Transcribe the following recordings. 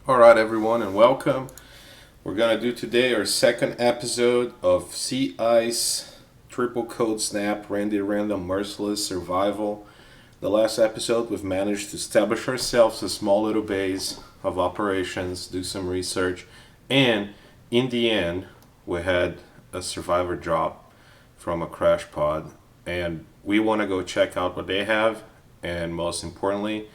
Alright, everyone, and welcome. We're gonna do today our second episode of Sea Ice Triple Code Snap Random Merciless Survival. The last episode, we've managed to establish ourselves a small little base of operations, do some research, and in the end, we had a survivor drop from a crash pod, and we want to go check out what they have, and most importantly,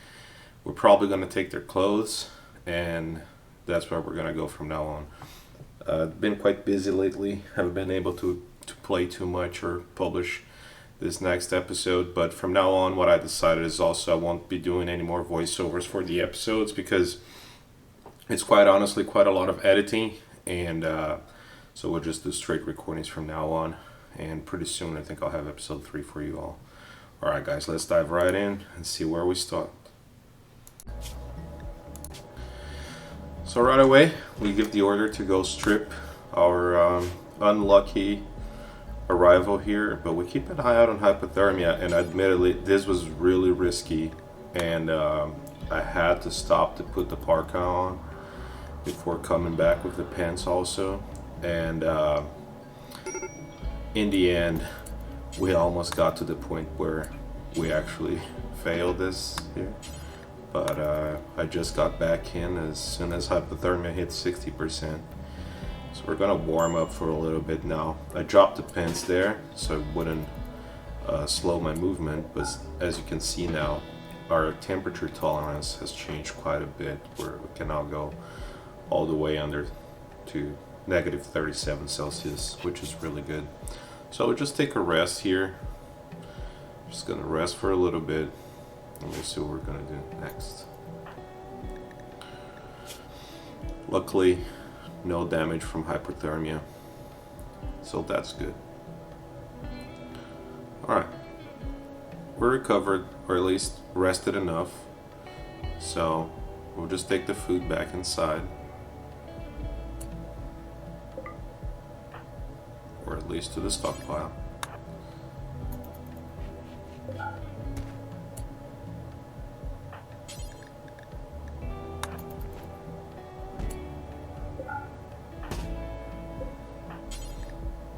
we're probably going to take their clothes, and that's where we're going to go from now on. Been quite busy lately. Haven't been able to play too much or publish this next episode, but from now on, what I decided is also I won't be doing any more voiceovers for the episodes because it's quite honestly quite a lot of editing, and so we'll just do straight recordings from now on. And pretty soon, I think I'll have episode 3 for you all. Alright, guys, let's dive right in and see where we start. So right away, we give the order to go strip our unlucky arrival here, but we keep an eye out on hypothermia, and admittedly, this was really risky, and I had to stop to put the parka on before coming back with the pants also, and in the end, we almost got to the point where we actually failed this here. But I just got back in as soon as hypothermia hit 60%. So we're gonna warm up for a little bit now. I dropped the pants there so it wouldn't slow my movement, but as you can see now, our temperature tolerance has changed quite a bit, where we can now go all the way under to negative 37 Celsius, which is really good. So we'll just take a rest here. Just gonna rest for a little bit. And we'll see what we're gonna do next. Luckily, no damage from hypothermia, so that's good. Alright, we're recovered, or at least rested enough, so we'll just take the food back inside, or at least to the stockpile.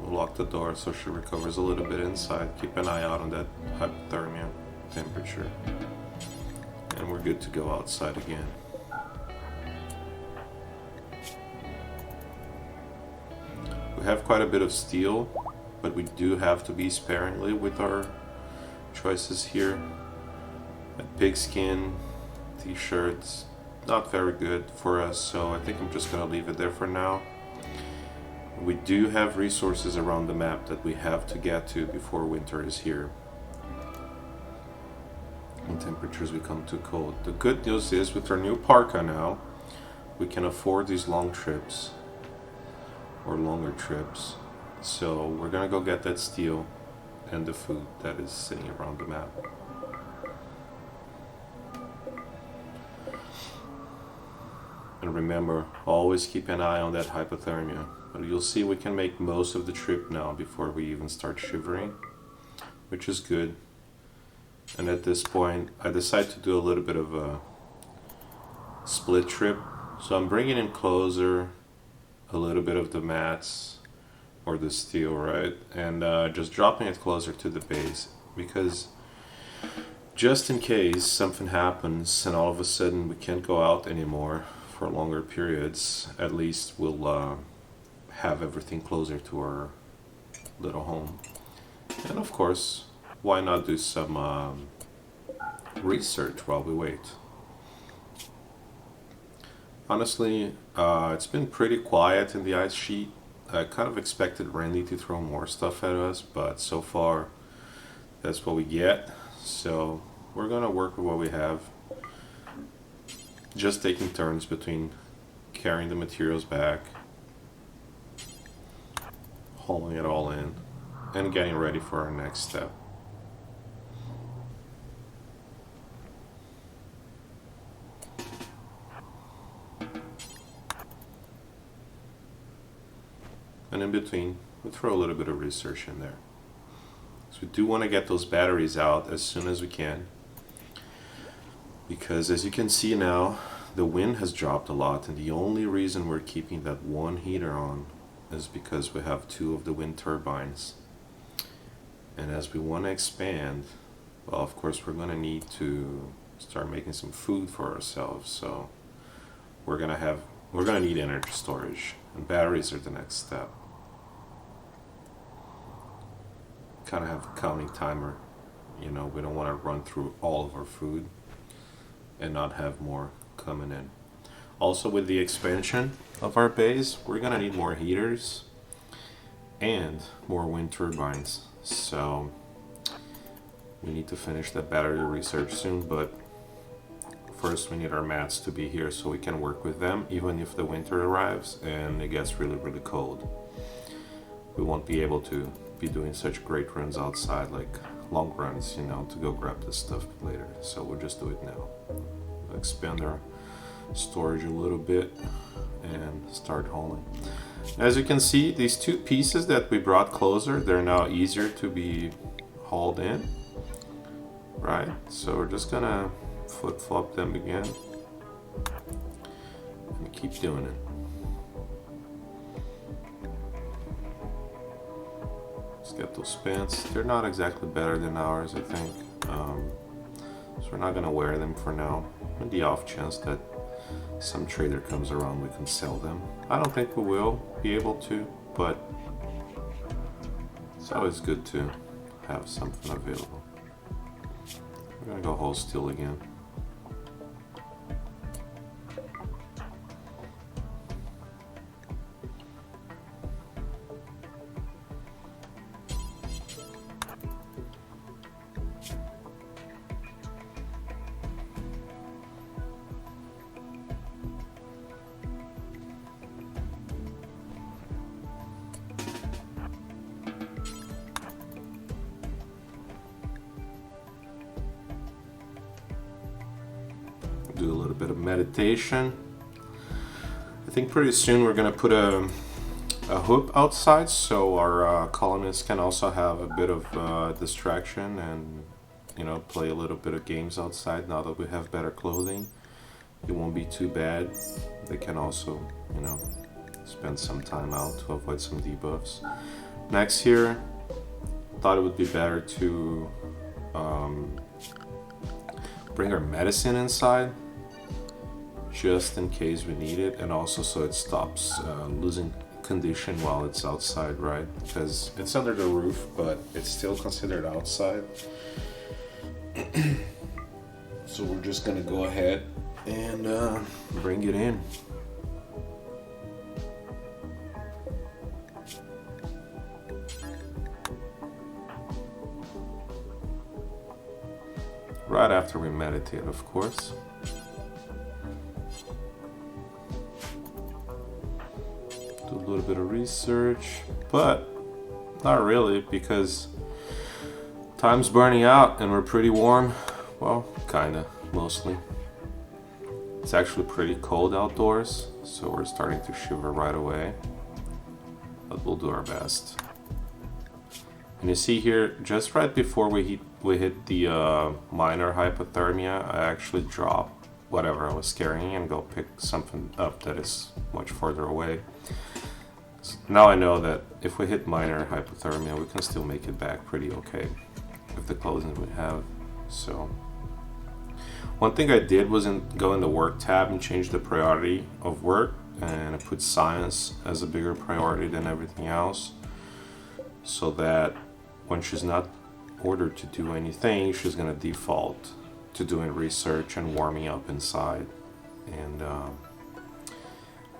Lock the door so she recovers a little bit inside. Keep an eye out on that hypothermia temperature, and we're good to go outside again. We have quite a bit of steel, but we do have to be sparingly with our choices here. Pigskin t-shirts, not very good for us, so I think I'm just gonna leave it there for now. We do have resources around the map that we have to get to before winter is here and temperatures become too cold. The good news is, with our new parka now, we can afford these long trips or longer trips. So we're gonna go get that steel and the food that is sitting around the map. And remember, always keep an eye on that hypothermia. But you'll see we can make most of the trip now before we even start shivering, which is good. And at this point, I decided to do a little bit of a split trip. So I'm bringing in closer a little bit of the mats or the steel, right? And just dropping it closer to the base, because just in case something happens and all of a sudden we can't go out anymore for longer periods, at least we'll have everything closer to our little home. And of course, why not do some research while we wait? Honestly, it's been pretty quiet in the ice sheet. I kind of expected Randy to throw more stuff at us, but so far that's what we get. So we're gonna work with what we have, just taking turns between carrying the materials back, hauling it all in, and getting ready for our next step. And in between, we throw a little bit of research in there. So we do want to get those batteries out as soon as we can, because as you can see now, the wind has dropped a lot, and the only reason we're keeping that one heater on is because we have two of the wind turbines. And as we want to expand, well, of course, we're going to need to start making some food for ourselves. So we're going to need energy storage, and batteries are the next step. Kind of have a counting timer. You know, we don't want to run through all of our food and not have more coming in. Also, with the expansion of our base, we're going to need more heaters and more wind turbines. So we need to finish that battery research soon, but first we need our mats to be here so we can work with them even if the winter arrives and it gets really, really cold. We won't be able to be doing such great runs outside, like long runs, you know, to go grab this stuff later. So we'll just do it now. We'll expand our storage a little bit and start hauling. As you can see, these two pieces that we brought closer, they're now easier to be hauled in, right? So we're just gonna flip-flop them again and keep doing it. Let's get those pants. They're not exactly better than ours, I think. So we're not gonna wear them for now. On the off chance that some trader comes around, we can sell them. I don't think we will be able to, but it's always good to have something available. We're gonna go whole steel again. Do a little bit of meditation. I think pretty soon we're gonna put a hoop outside so our colonists can also have a bit of distraction and, you know, play a little bit of games outside. Now that we have better clothing, it won't be too bad. They can also, you know, spend some time out to avoid some debuffs. Next here, thought it would be better to bring our medicine inside just in case we need it, and also so it stops losing condition while it's outside, right? Because it's under the roof, but it's still considered outside. So we're just gonna go ahead and bring it in. Right after we meditate, of course. Do a little bit of research, but not really, because time's burning out and we're pretty warm. Well, kinda, mostly. It's actually pretty cold outdoors, so we're starting to shiver right away, but we'll do our best. And you see here, just right before we hit the minor hypothermia, I actually dropped whatever I was carrying and go pick something up that is much further away. So now I know that if we hit minor hypothermia, we can still make it back pretty okay with the clothing we have. So one thing I did was go in the work tab and change the priority of work, and I put science as a bigger priority than everything else, so that when she's not ordered to do anything, she's going to default to doing research and warming up inside. And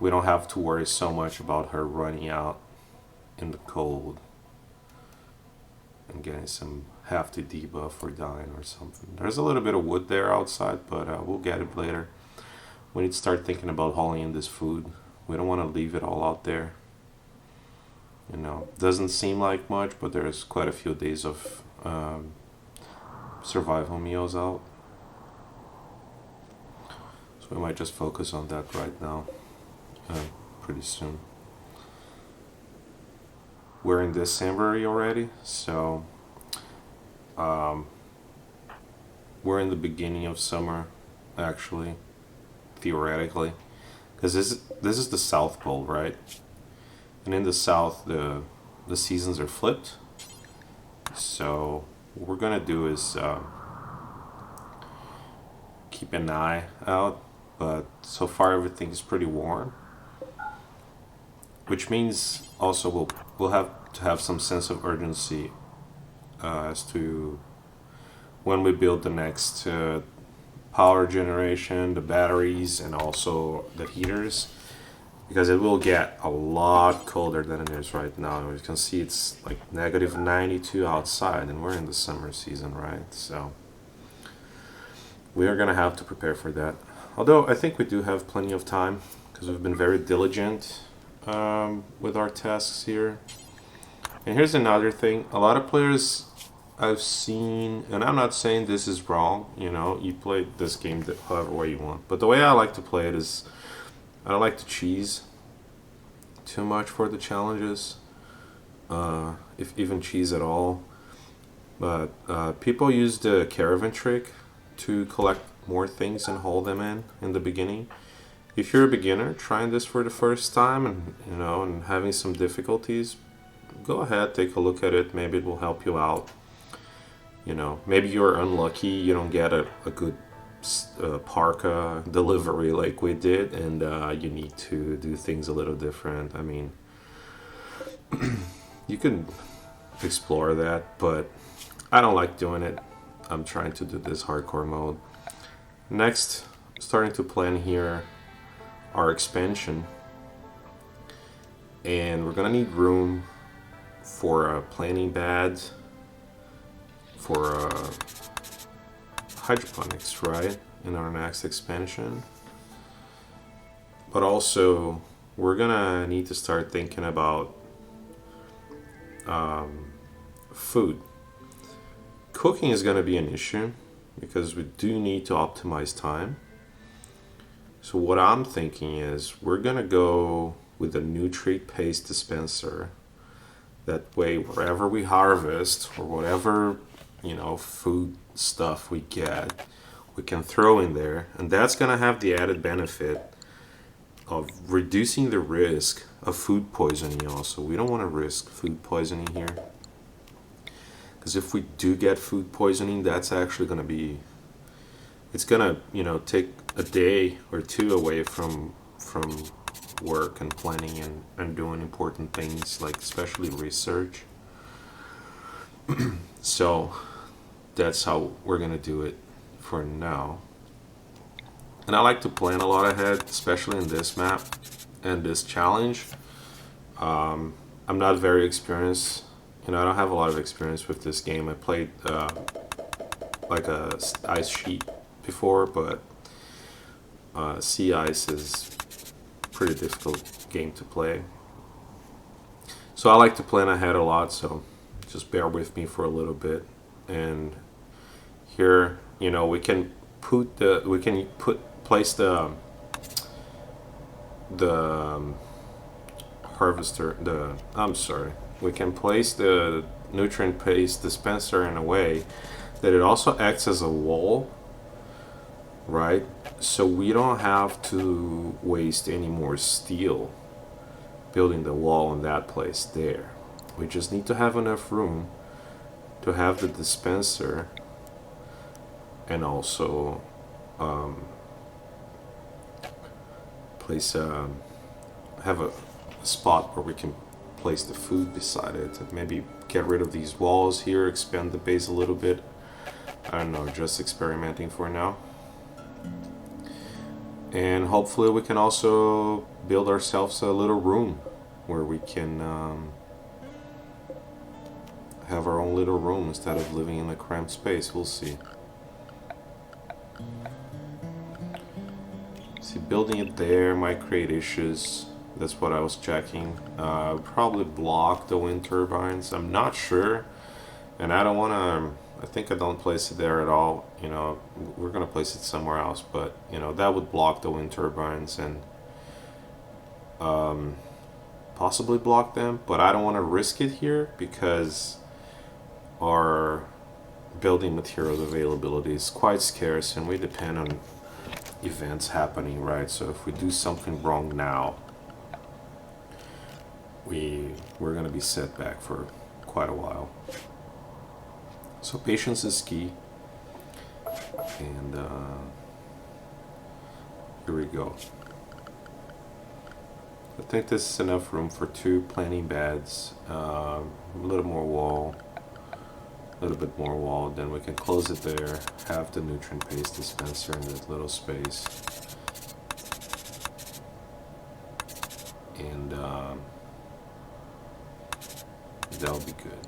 we don't have to worry so much about her running out in the cold and getting some hefty debuff or dying or something. There's a little bit of wood there outside, but we'll get it later. We need to start thinking about hauling in this food. We don't want to leave it all out there. You know, doesn't seem like much, but there's quite a few days of survival meals out. So we might just focus on that right now, pretty soon. We're in December already, so we're in the beginning of summer, actually. theoretically, because this is the South Pole, right? And in the South, the seasons are flipped. So what we're gonna do is keep an eye out. But so far everything is pretty warm, which means also we'll have to have some sense of urgency as to when we build the next power generation, the batteries, and also the heaters, because it will get a lot colder than it is right now. You can see it's like negative 92 outside, and we're in the summer season, right? So we are gonna have to prepare for that. Although I think we do have plenty of time because we've been very diligent with our tasks here. And here's another thing: a lot of players I've seen, and I'm not saying this is wrong, you play this game however way you want, but the way I like to play it is I don't like to cheese too much for the challenges, if even cheese at all. But people use the caravan trick to collect more things and hold them in the beginning. If you're a beginner trying this for the first time and having some difficulties, go ahead, take a look at it. Maybe it will help you out. Maybe you're unlucky, you don't get a good parka delivery like we did, and you need to do things a little different. I mean, you can explore that, but I don't like doing it. I'm trying to do this hardcore mode. Next, starting to plan here our expansion, and we're gonna need room for a planting bed for hydroponics, right, in our next expansion. But also we're gonna need to start thinking about food. Cooking is gonna be an issue because we do need to optimize time. So what I'm thinking is we're gonna go with a nutrient paste dispenser. That way, wherever we harvest or whatever food stuff we get, we can throw in there, and that's gonna have the added benefit of reducing the risk of food poisoning. Also, we don't want to risk food poisoning here, because if we do get food poisoning, that's actually gonna be, it's gonna take a day or two away from work and planning and doing important things, like especially research. So that's how we're gonna do it for now. And I like to plan a lot ahead, especially in this map and this challenge. I'm not very experienced, I don't have a lot of experience with this game. I played like a ice sheet before, but Sea Ice is a pretty difficult game to play. So I like to plan ahead a lot, so just bear with me for a little bit. And here, we can place the harvester, we can place the nutrient paste dispenser in a way that it also acts as a wall, right? So we don't have to waste any more steel building the wall in that place there. We just need to have enough room to have the dispenser, and also have a spot where we can place the food beside it, and maybe get rid of these walls here, expand the base a little bit. I don't know, just experimenting for now. And hopefully we can also build ourselves a little room where we can have our own little room instead of living in a cramped space. We'll see. See, building it there might create issues. That's what I was checking. Probably block the wind turbines. I'm not sure, and I don't want to. I think I don't place it there at all. We're gonna place it somewhere else, but that would block the wind turbines and possibly block them. But I don't want to risk it here because our building materials availability is quite scarce, and we depend on events happening, right? So if we do something wrong now, we're gonna be set back for quite a while. So patience is key, and here we go. I think this is enough room for 2 planting beds, a little more wall, a little bit more wall, then we can close it there, have the nutrient paste dispenser in this little space, and that'll be good.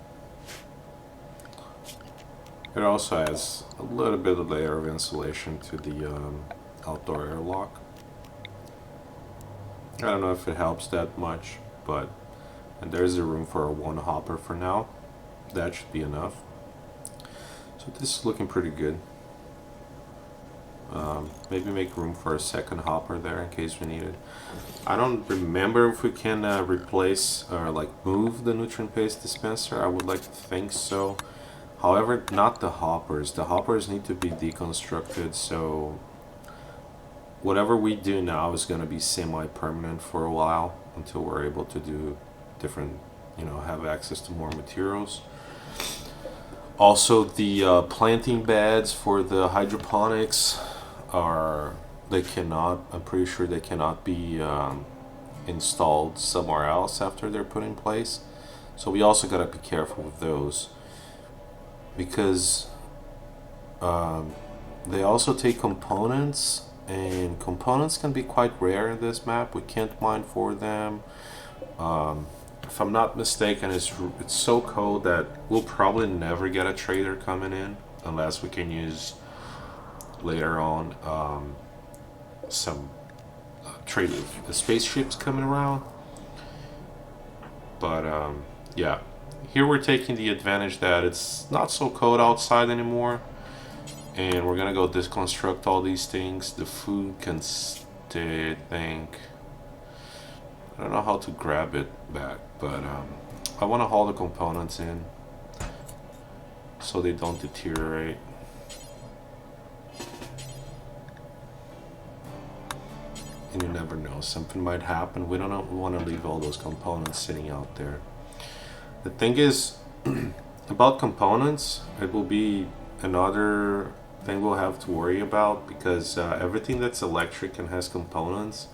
It also has a little bit of layer of insulation to the outdoor airlock. I don't know if it helps that much, but and there's a room for a 1 hopper for now. That should be enough. So this is looking pretty good. Maybe make room for a 2nd hopper there in case we need it. I don't remember if we can replace or like move the nutrient paste dispenser. I would like to think so. However, not the hoppers. The hoppers need to be deconstructed, so whatever we do now is going to be semi-permanent for a while until we're able to do different, have access to more materials. Also, the planting beds for the hydroponics I'm pretty sure they cannot be installed somewhere else after they're put in place. So we also got to be careful with those, because they also take components, and components can be quite rare in this map. We can't mine for them. If I'm not mistaken, it's so cold that we'll probably never get a trader coming in unless we can use later on some trade with the spaceships coming around. But yeah, here we're taking the advantage that it's not so cold outside anymore, and we're gonna go deconstruct all these things. The food can stay, I think. I don't know how to grab it back, but I want to haul the components in so they don't deteriorate. And you never know, something might happen. We want to leave all those components sitting out there. The thing is, about components, it will be another thing we'll have to worry about, because everything that's electric and has components,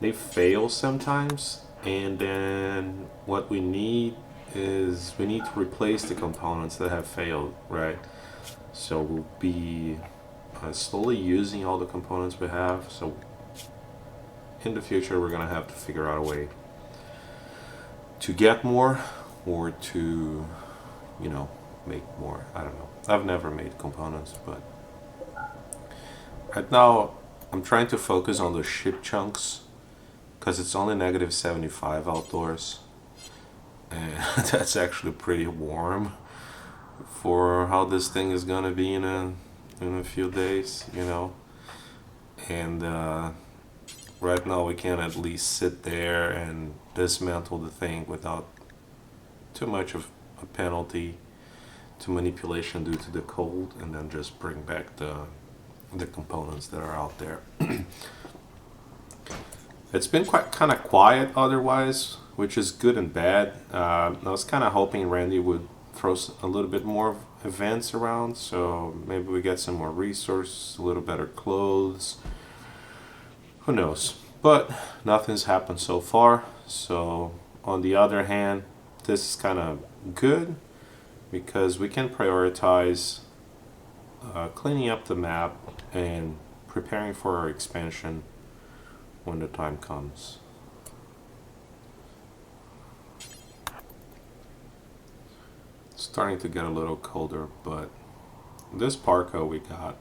they fail sometimes, and then what we need is we need to replace the components that have failed, right? So we'll be slowly using all the components we have. So in the future, we're gonna have to figure out a way to get more, or to, make more. I don't know. I've never made components, but right now I'm trying to focus on the ship chunks, because it's only -75 outdoors, and that's actually pretty warm for how this thing is gonna be in a few days, and right now we can at least sit there and dismantle the thing without too much of a penalty to manipulation due to the cold, and then just bring back the components that are out there. It's been kind of quiet otherwise, which is good and bad. I was kind of hoping Randy would throw a little bit more events around, so maybe we get some more resources, a little better clothes. Who knows? But nothing's happened so far. So on the other hand, this is kind of good, because we can prioritize cleaning up the map and preparing for our expansion when the time comes. It's starting to get a little colder, but this parka we got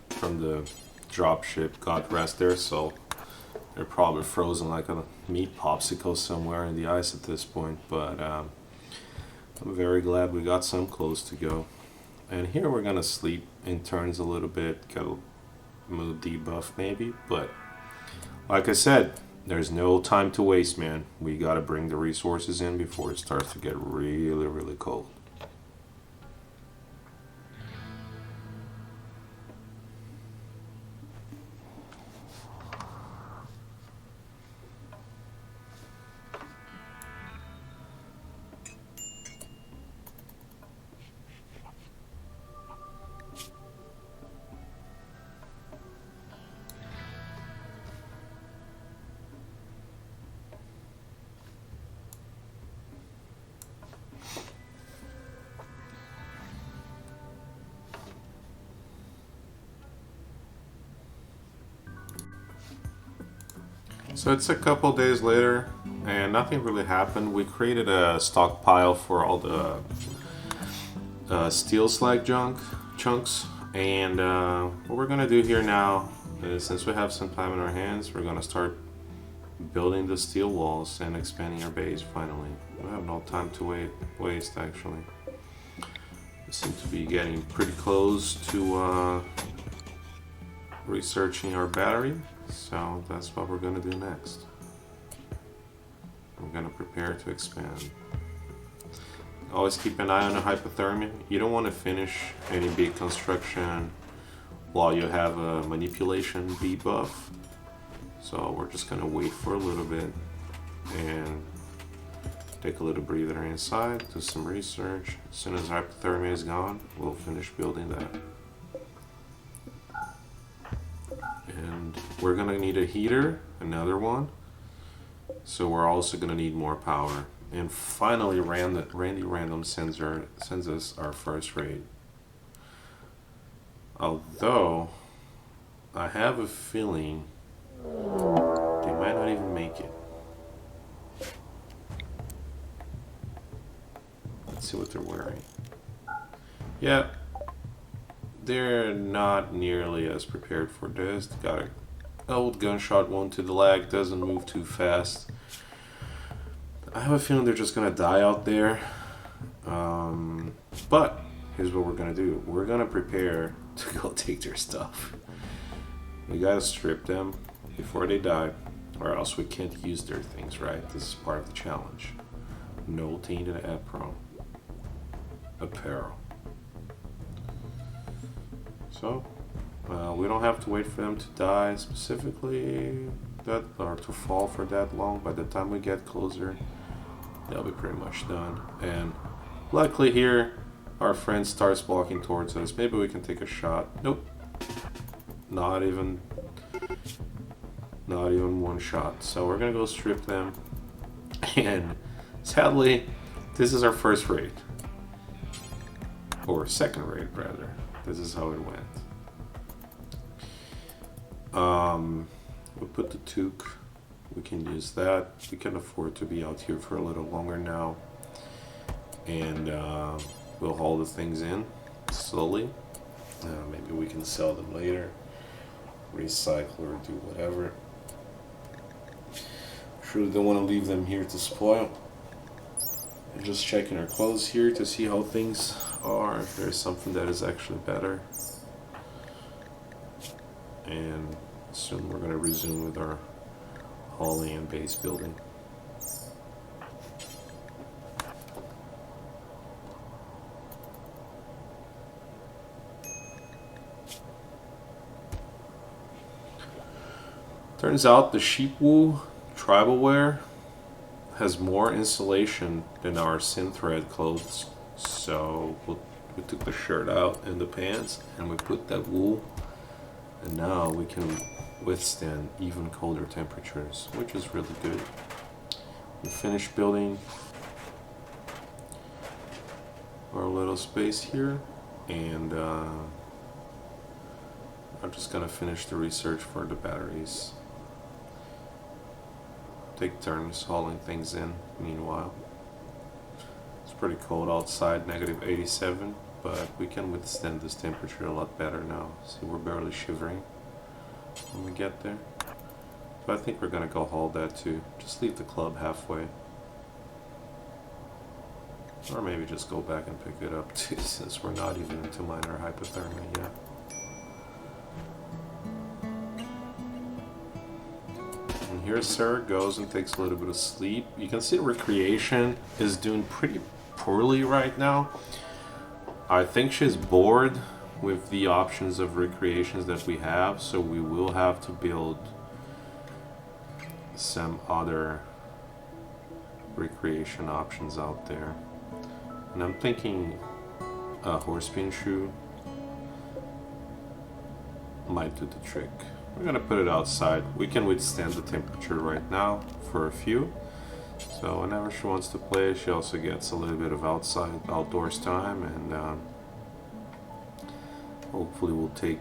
from the dropship, God rest their soul, they're probably frozen like a meat popsicle somewhere in the ice at this point, but I'm very glad we got some clothes to go. And here we're gonna sleep in turns a little bit, get a mood debuff maybe, but like I said, there's no time to waste, man. We gotta bring the resources in before it starts to get really, really cold. So it's a couple days later, and nothing really happened. We created a stockpile for all the steel slag chunks, and what we're gonna do here now is, since we have some time in our hands, we're gonna start building the steel walls and expanding our base finally. We have no time to waste actually. We seem to be getting pretty close to researching our battery, so that's what we're gonna do next. We're gonna prepare to expand. Always keep an eye on the hypothermia. You don't want to finish any big construction while you have a manipulation B buff. So we're just gonna wait for a little bit and take a little breather inside, do some research. As soon as hypothermia is gone, we'll finish building that. And we're gonna need a heater, another one. So we're also gonna need more power. And finally, Randy Random sends us our first raid. Although, I have a feeling they might not even make it. Let's see what they're wearing. Yeah, they're not nearly as prepared for this. They got an old gunshot wound to the leg, doesn't move too fast. I have a feeling they're just gonna die out there. But here's what we're gonna do. We're gonna prepare to go take their stuff. We gotta strip them before they die, or else we can't use their things, right? This is part of the challenge. No tainted apparel. So, we don't have to wait for them to die specifically, or to fall for that long. By the time we get closer, they'll be pretty much done. And luckily here, our friend starts walking towards us. Maybe we can take a shot. Nope. Not even one shot. So we're gonna go strip them. And sadly, this is our first raid. Or second raid, rather. This is how it went. We put the toque. We can use that. We can afford to be out here for a little longer now. And we'll haul the things in slowly. Maybe we can sell them later. Recycle or do whatever. Surely don't want to leave them here to spoil. I'm just checking our clothes here to see how things are, if there's something that is actually better. And soon we're going to resume with our hauling and base building. Turns out the sheep wool tribal wear has more insulation than our synthread clothes. So we took the shirt out and the pants and we put that wool, and now we can withstand even colder temperatures, which is really good. We finished building our little space here, and I'm just gonna finish the research for the batteries. Take turns hauling things in meanwhile. It's pretty cold outside, -87, but we can withstand this temperature a lot better now. See, we're barely shivering when we get there. So I think we're gonna go haul that too. Just leave the club halfway. Or maybe just go back and pick it up too, since we're not even into minor hypothermia yet. And here Sarah goes and takes a little bit of sleep. You can see Recreation is doing pretty poorly right now. I think she's bored with the options of recreations that we have, so we will have to build some other recreation options out there. And I'm thinking a horse-pin shoe might do the trick. We're gonna put it outside. We can withstand the temperature right now for a few. So whenever she wants to play, she also gets a little bit of outdoors time, and hopefully we'll take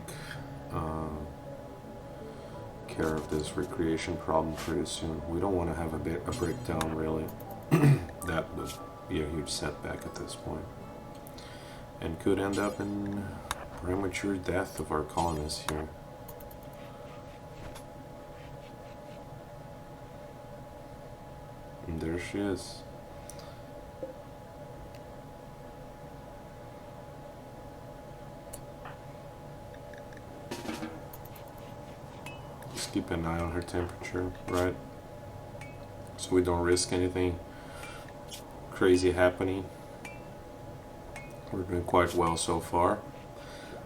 care of this recreation problem pretty soon. We don't want to have a breakdown, really. That would be a huge setback at this point, and could end up in premature death of our colonists here. And there she is. Just keep an eye on her temperature, right? So we don't risk anything crazy happening. We're doing quite well so far.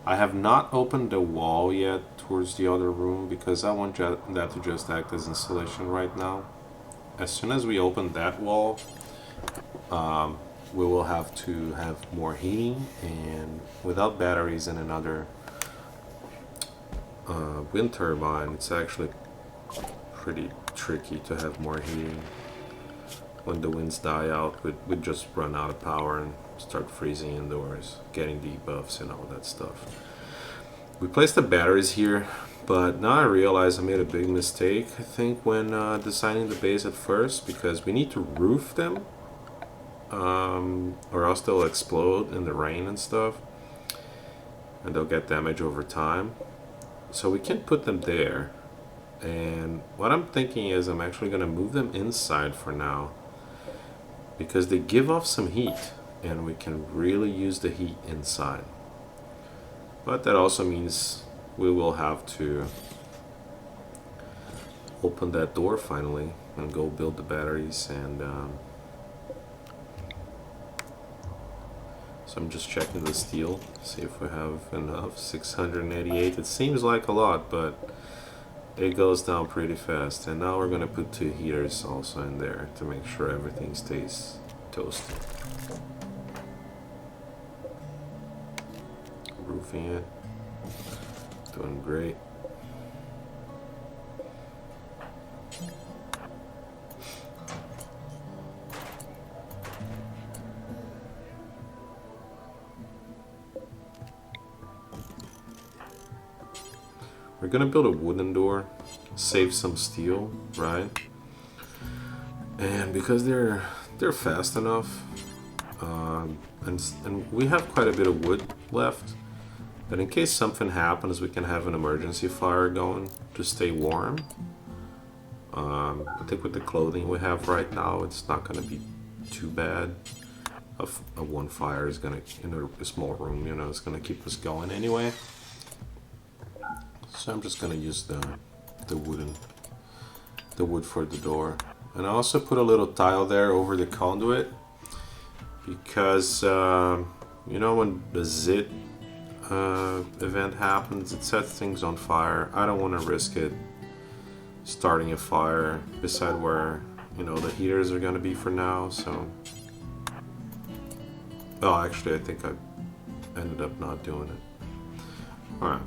I have not opened the wall yet towards the other room because I want that to just act as insulation right now. As soon as we open that wall, we will have to have more heating, and without batteries and another wind turbine, it's actually pretty tricky to have more heating. When the winds die out, we'd just run out of power and start freezing indoors, getting debuffs and all that stuff. We placed the batteries here, but now I realize I made a big mistake, I think, when designing the base at first, because we need to roof them, or else they'll explode in the rain and stuff, and they'll get damage over time. So we can't put them there, and what I'm thinking is I'm actually going to move them inside for now, because they give off some heat, and we can really use the heat inside. But that also means we will have to open that door finally and go build the batteries. And so I'm just checking the steel, see if we have enough. 688. It seems like a lot, but it goes down pretty fast. And now we're gonna put 2 heaters also in there to make sure everything stays toasted. Roofing it, doing great. We're gonna build a wooden door, save some steel, right? And because they're fast enough, and we have quite a bit of wood left, but in case something happens, we can have an emergency fire going to stay warm. I think with the clothing we have right now, it's not going to be too bad. A one fire is going to, in a small room, it's going to keep us going anyway. So I'm just going to use the wood for the door. And I also put a little tile there over the conduit, because when the zit event happens, it sets things on fire. I don't want to risk it starting a fire beside where the heaters are going to be for now. So actually I think I ended up not doing it. Alright,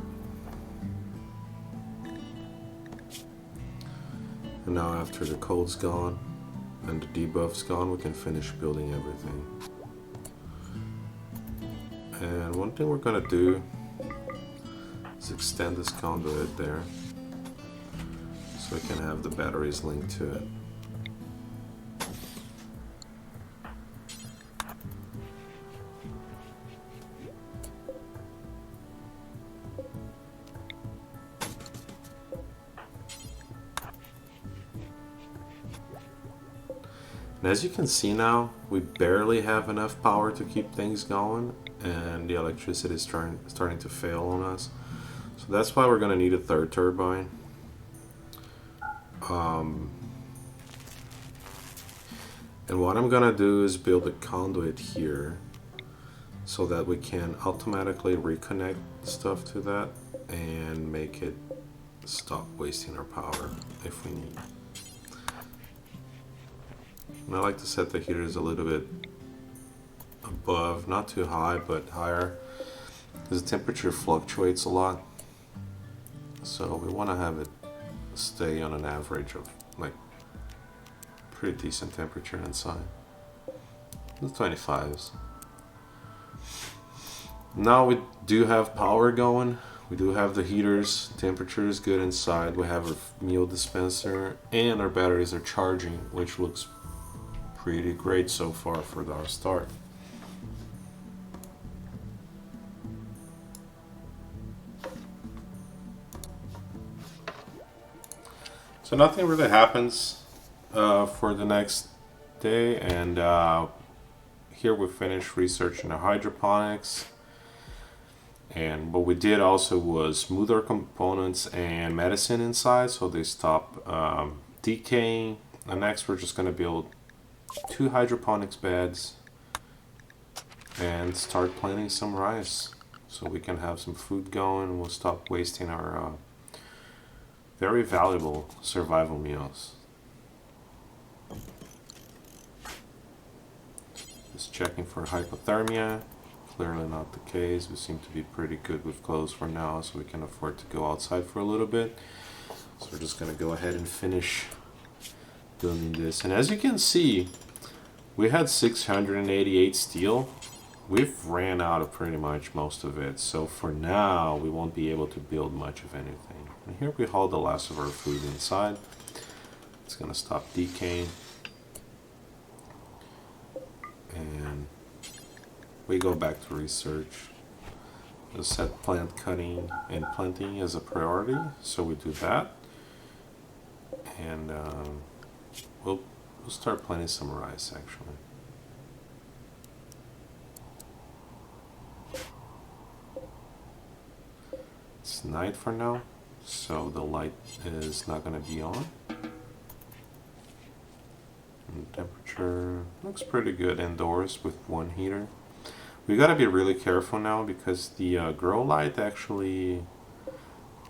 and now after the cold's gone and the debuff's gone, we can finish building everything. And one thing we're gonna do is extend this conduit there, so we can have the batteries linked to it. And as you can see now, we barely have enough power to keep things going, and the electricity is starting to fail on us. So that's why we're going to need a third turbine. And what I'm going to do is build a conduit here so that we can automatically reconnect stuff to that and make it stop wasting our power if we need. And I like to set the heaters a little bit above, not too high, but higher, because the temperature fluctuates a lot. So we want to have it stay on an average of like pretty decent temperature inside. The 25s. Now we do have power going. We do have the heaters, temperature is good inside, we have our meal dispenser, and our batteries are charging, which looks pretty great so far for our start. So nothing really happens for the next day, and here we finished researching the hydroponics. And what we did also was smooth our components and medicine inside so they stop decaying. And next we're just going to build 2 hydroponics beds and start planting some rice so we can have some food going and we'll stop wasting our very valuable survival meals. Just checking for hypothermia. Clearly not the case. We seem to be pretty good with clothes for now, so we can afford to go outside for a little bit. So we're just gonna go ahead and finish building this. And as you can see, we had 688 steel. We've ran out of pretty much most of it. So for now, we won't be able to build much of anything. And here we hold the last of our food inside. It's gonna stop decaying. And we go back to research. We'll set plant cutting and planting as a priority, so we do that. And we'll start planting some rice actually. It's night for now, so the light is not going to be on. And temperature looks pretty good indoors with 1 heater. We gotta be really careful now because the grow light actually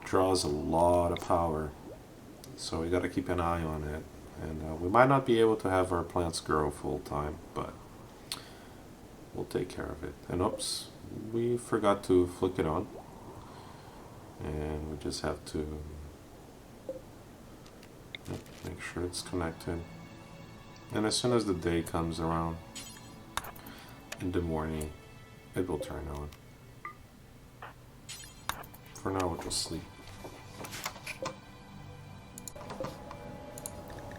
draws a lot of power. So we gotta keep an eye on it. And we might not be able to have our plants grow full time, but we'll take care of it. And oops, we forgot to flick it on. And we just have to make sure it's connected. And as soon as the day comes around in the morning, it will turn on. For now, we'll just sleep.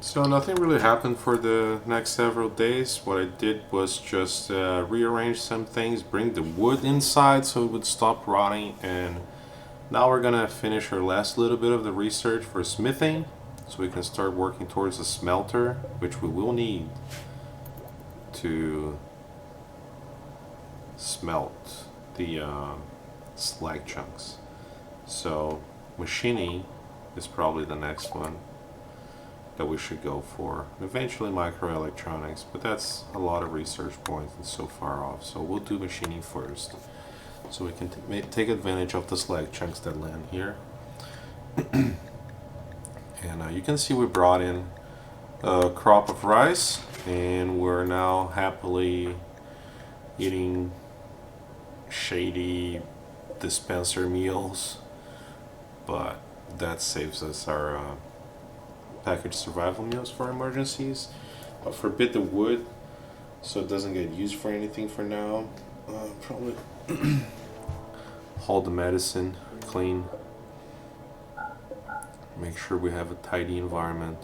So nothing really happened for the next several days. What I did was just rearrange some things, bring the wood inside so it would stop rotting, and now we're gonna finish our last little bit of the research for smithing so we can start working towards a smelter, which we will need to smelt the slag chunks. So machining is probably the next one that we should go for. Eventually microelectronics, but that's a lot of research points and so far off. So we'll do machining first, so we can take advantage of the slag chunks that land here. And you can see we brought in a crop of rice, and we're now happily eating shady dispenser meals, but that saves us our packaged survival meals for emergencies. I'll forbid the wood so it doesn't get used for anything for now. Probably haul the medicine clean, make sure we have a tidy environment,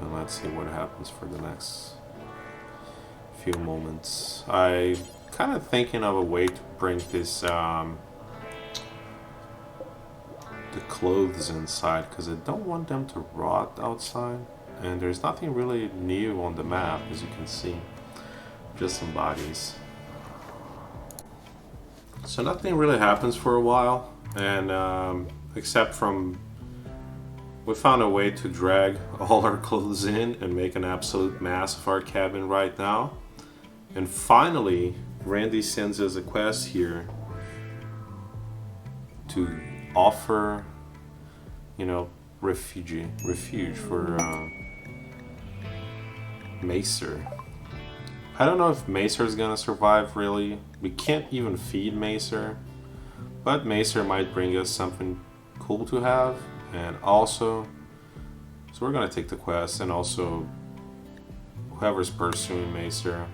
and let's see what happens for the next few moments. I kind of thinking of a way to bring this the clothes inside because I don't want them to rot outside, and there's nothing really new on the map, as you can see, just some bodies. So nothing really happens for a while, and except from we found a way to drag all our clothes in and make an absolute mess of our cabin right now. And finally Randy sends us a quest here to offer, refuge for Macer. I don't know if Macer is gonna survive really. We can't even feed Macer, but Macer might bring us something cool to have. And also, so we're gonna take the quest, and also whoever's pursuing Macer,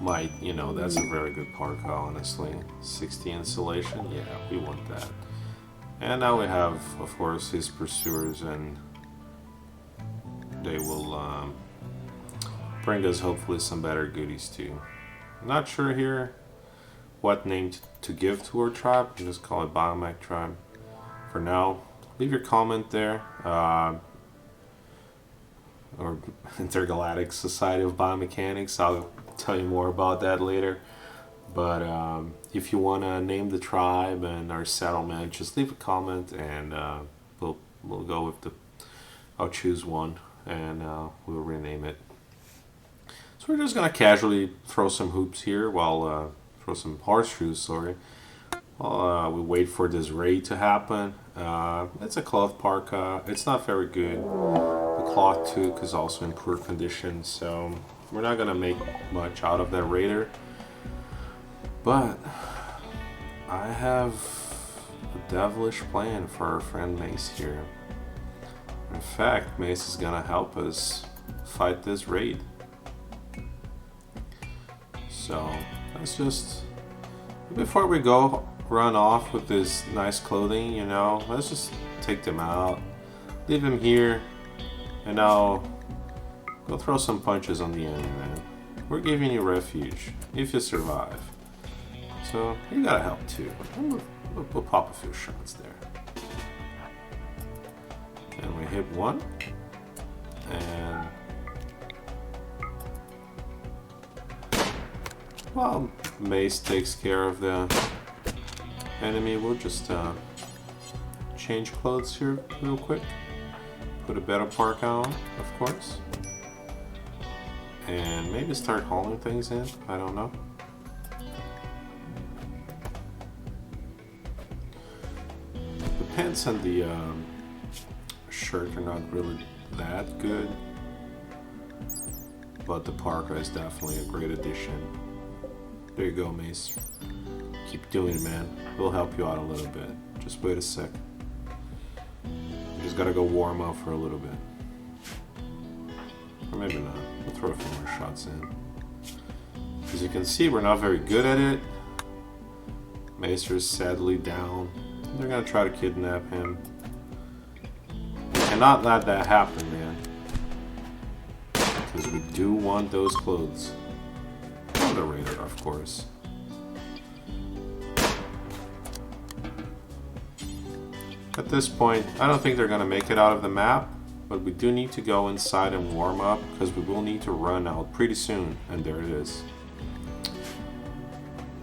might, you know, that's a very good parka, honestly. 60 insulation, yeah, we want that. And now we have, of course, his pursuers, and they will bring us hopefully some better goodies too. Not sure here what name to give to our tribe. We'll just call it Biomech Tribe for now. Leave your comment there. Or Intergalactic Society of Biomechanics. I'll tell you more about that later. But if you want to name the tribe and our settlement, just leave a comment, and we'll go with the. I'll choose one, and we'll rename it. So we're just gonna casually throw some hoops here while throw some horseshoes. Sorry. While we wait for this raid to happen. It's a cloth parka. It's not very good. The cloth too is also in poor condition, so we're not gonna make much out of that raider. But I have a devilish plan for our friend Mace here. In fact, Mace is gonna help us fight this raid. So let's just, before we go run off with this nice clothing, you know, let's just take them out, leave him here, and now go throw some punches on the enemy, man. We're giving you refuge if you survive. So you gotta help too. We'll pop a few shots there. And we hit one. And while Mace takes care of the enemy, we'll just change clothes here real quick. Put a better parka on, of course. And maybe start hauling things in. I don't know. The pants and the shirt are not really that good, but the parka is definitely a great addition. There you go, Mace. Keep doing it, man. We'll help you out a little bit. Just wait a sec. You just gotta go warm up for a little bit. Or maybe not. We'll throw a few more shots in. As you can see, we're not very good at it. Macer's sadly down. They're gonna try to kidnap him. We cannot let that happen, man. Because we do want those clothes. On the raider, of course. At this point, I don't think they're gonna make it out of the map, but we do need to go inside and warm up because we will need to run out pretty soon. And there it is.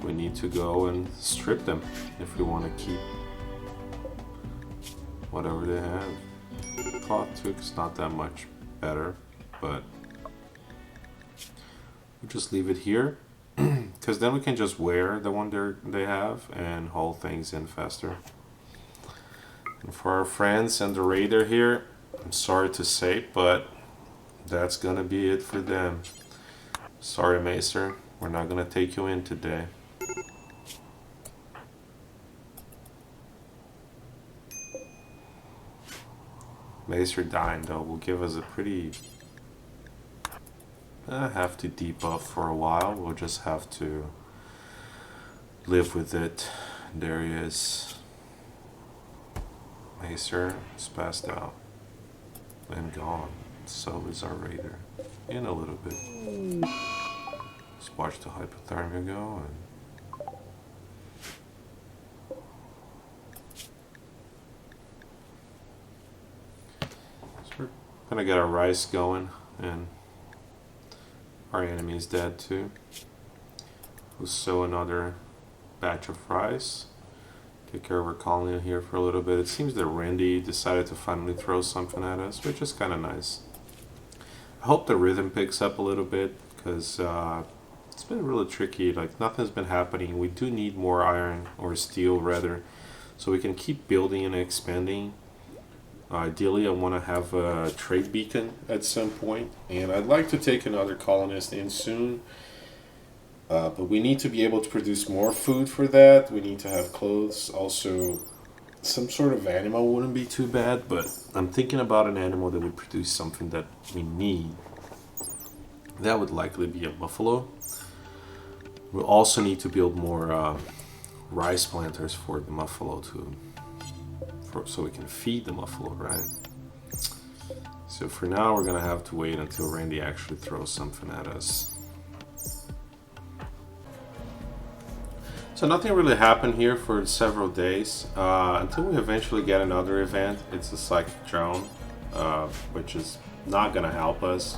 We need to go and strip them if we want to keep whatever they have. Cloth took's not that much better, but we'll just leave it here because then we can just wear the one they have and haul things in faster. And for our friends and the raider here, I'm sorry to say, but that's gonna be it for them. Sorry, Macer, we're not gonna take you in today. Macer dying though will give us a pretty hefty debuff for a while. We'll just have to live with it. There he is. Macer is passed out and gone. So is our raider in a little bit. Let's watch the hypothermia go. We're gonna get our rice going, and our enemy's dead too. We'll sow another batch of rice. Take care of our colony here for a little bit. It seems that Randy decided to finally throw something at us, which is kind of nice. I hope the rhythm picks up a little bit, because it's been really tricky. Like, nothing's been happening. We do need more iron, or steel rather, so we can keep building and expanding. Ideally, I want to have a trade beacon at some point, and I'd like to take another colonist in soon. But we need to be able to produce more food for that. We need to have clothes. Also, some sort of animal wouldn't be too bad, but I'm thinking about an animal that would produce something that we need. That would likely be a buffalo. We'll also need to build more rice planters for the buffalo so we can feed the buffalo, right? So for now, we're gonna have to wait until Randy actually throws something at us. So nothing really happened here for several days until we eventually get another event. It's a psychic drone, which is not gonna help us.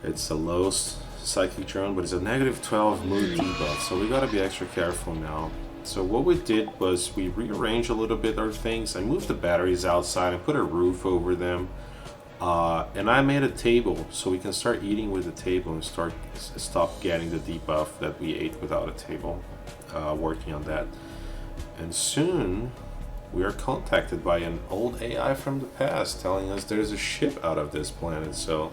It's a low psychic drone, but it's a -12 mood debuff, so we gotta be extra careful now. So what we did was we rearranged a little bit our things. I moved the batteries outside and put a roof over them. And I made a table so we can start eating with the table and stop getting the debuff that we ate without a table. Working on that. And soon we are contacted by an old AI from the past telling us there's a ship out of this planet. So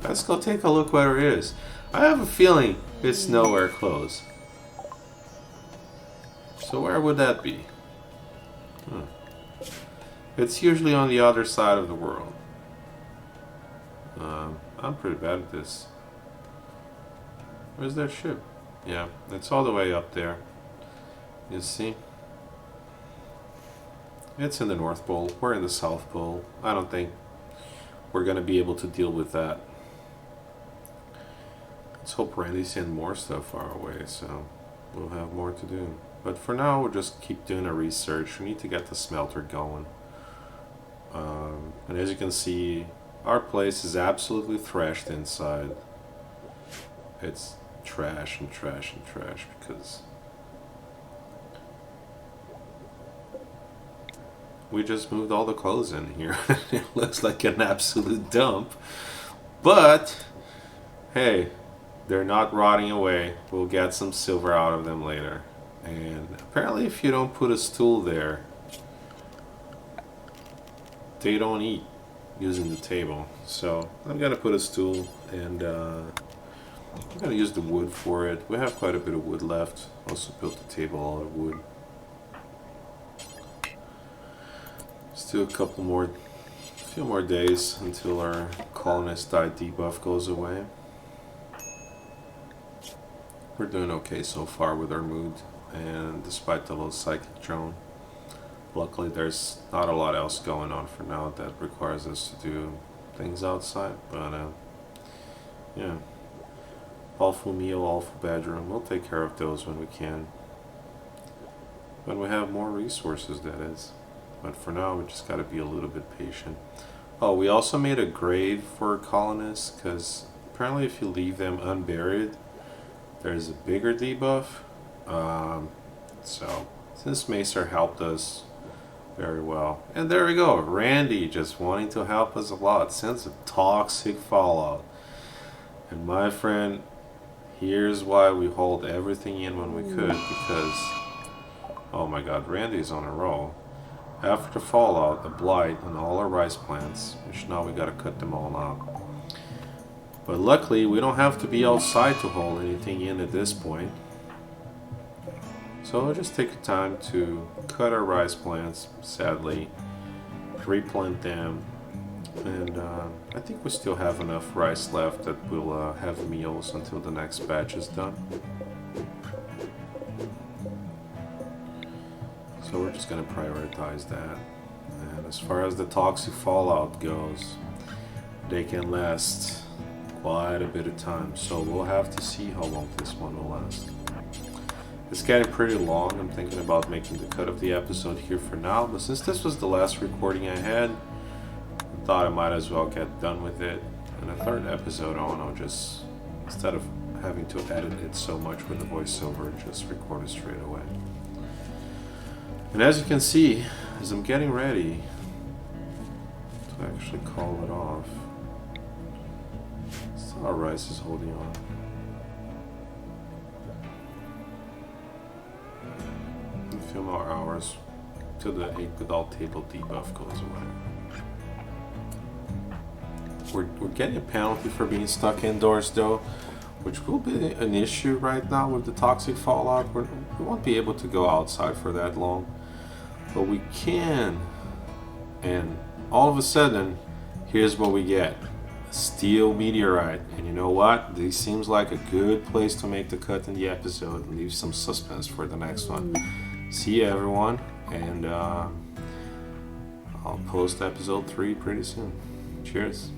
let's go take a look where it is. I have a feeling it's nowhere close. So where would that be? It's usually on the other side of the world. I'm pretty bad at this. Where's that ship? Yeah, it's all the way up there. You see? It's in the North Pole. We're in the South Pole. I don't think we're going to be able to deal with that. Let's hope Randy sends more stuff our way, so we'll have more to do. But for now, we'll just keep doing our research. We need to get the smelter going. And as you can see, our place is absolutely thrashed inside. It's trash and trash and trash because we just moved all the clothes in here. It looks like an absolute dump. But, hey, they're not rotting away. We'll get some silver out of them later. And apparently if you don't put a stool there, they don't eat using the table. So I'm gonna put a stool, and I'm gonna use the wood for it. We have quite a bit of wood left. Also built the table out of wood. Still a few more days until our colonist die debuff goes away. We're doing okay so far with our mood, and despite the low psychic drone. Luckily there's not a lot else going on for now that requires us to do things outside, but yeah. Awful meal, awful bedroom, we'll take care of those when we can. When we have more resources, that is. But for now we just gotta be a little bit patient. Oh, we also made a grave for colonists, because apparently if you leave them unburied, there's a bigger debuff. So since Macer helped us very well. And there we go, Randy just wanting to help us a lot, sends a toxic fallout. And my friend, here's why we hold everything in when we could, because oh my god, Randy's on a roll. After the fallout, a blight on all our rice plants, which now we gotta cut them all out. But luckily we don't have to be outside to hold anything in at this point. So I'll just take the time to cut our rice plants, sadly, replant them, and I think we still have enough rice left that we'll have meals until the next batch is done. So we're just going to prioritize that. And as far as the toxic fallout goes, they can last quite a bit of time, so we'll have to see how long this one will last. It's getting pretty long. I'm thinking about making the cut of the episode here for now, but since this was the last recording I had, I thought I might as well get done with it. And a third episode on, I'll just, instead of having to edit it so much with the voiceover, just record it straight away. And as you can see, as I'm getting ready to actually call it off, still our rice is holding on. A few more hours till the 8 without table debuff goes away. We're getting a penalty for being stuck indoors though, which will be an issue right now with the toxic fallout. We won't be able to go outside for that long, but we can. And all of a sudden, here's what we get. Steel meteorite. And you know what? This seems like a good place to make the cut in the episode and leave some suspense for the next one. See you, everyone, and I'll post episode 3 pretty soon. Cheers.